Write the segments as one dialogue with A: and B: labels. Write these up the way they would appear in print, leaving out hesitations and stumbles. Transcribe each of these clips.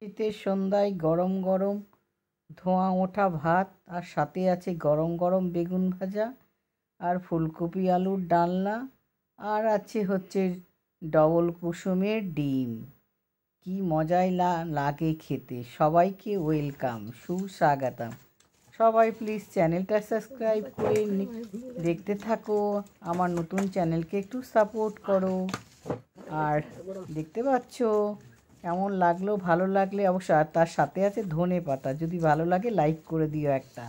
A: শীতের সন্ধ্যায় গরম গরম ধোঁয়া ওঠা ভাত, আর সাথে আছে গরম গরম বেগুন ভাজা আর ফুলকপি আলুর ডালনা, আর আছে হচ্ছে ডবল কুসুমের ডিম। কি মজাই লাগে খেতে। সবাইকে ওয়েলকাম, সুস্বাগতম। সবাই প্লিজ চ্যানেলটা সাবস্ক্রাইব করে দেখতে থাকো। আমার নতুন চ্যানেলকে একটু সাপোর্ট করো। আর দেখতে পাচ্ছ কেমন লাগলো, ভালো লাগলে অবশ্যই। আর তার সাথে আছে ধনে পাতা, যদি ভালো লাগে লাইক করে দিও একটা।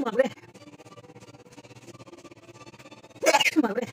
A: মারবে মারবে।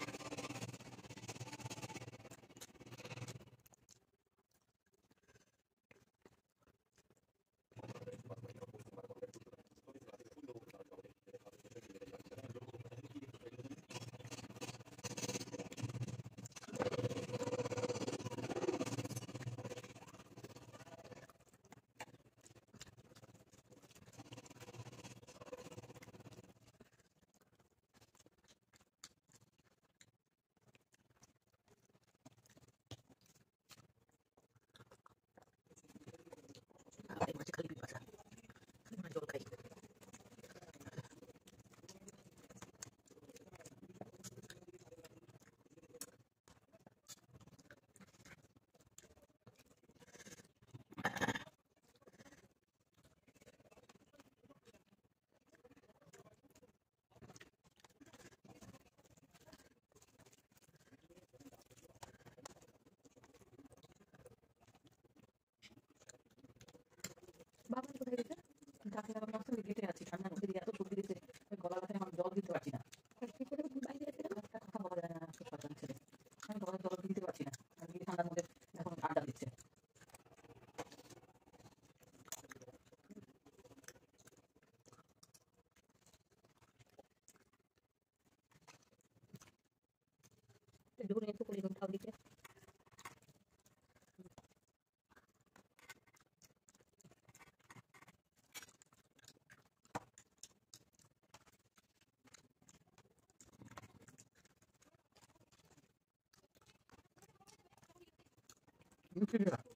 A: বাবা কোথায় গেছে? ডাক্তার আমার কাছে গেটে আছি, ঠান্ডার মধ্যে এত সর্দি দিচ্ছে, গলা ব্যথায় আমার জল দিতে পারছি না। কথা বলা যায় না, খুব শয়তান ছেলে। আমি গলায় জল দিতে পারছি না, আমি ঠান্ডার মধ্যে এখন আড্ডা দিচ্ছে। দূরে একটু করে উঠাও দিকে।
B: Não queria.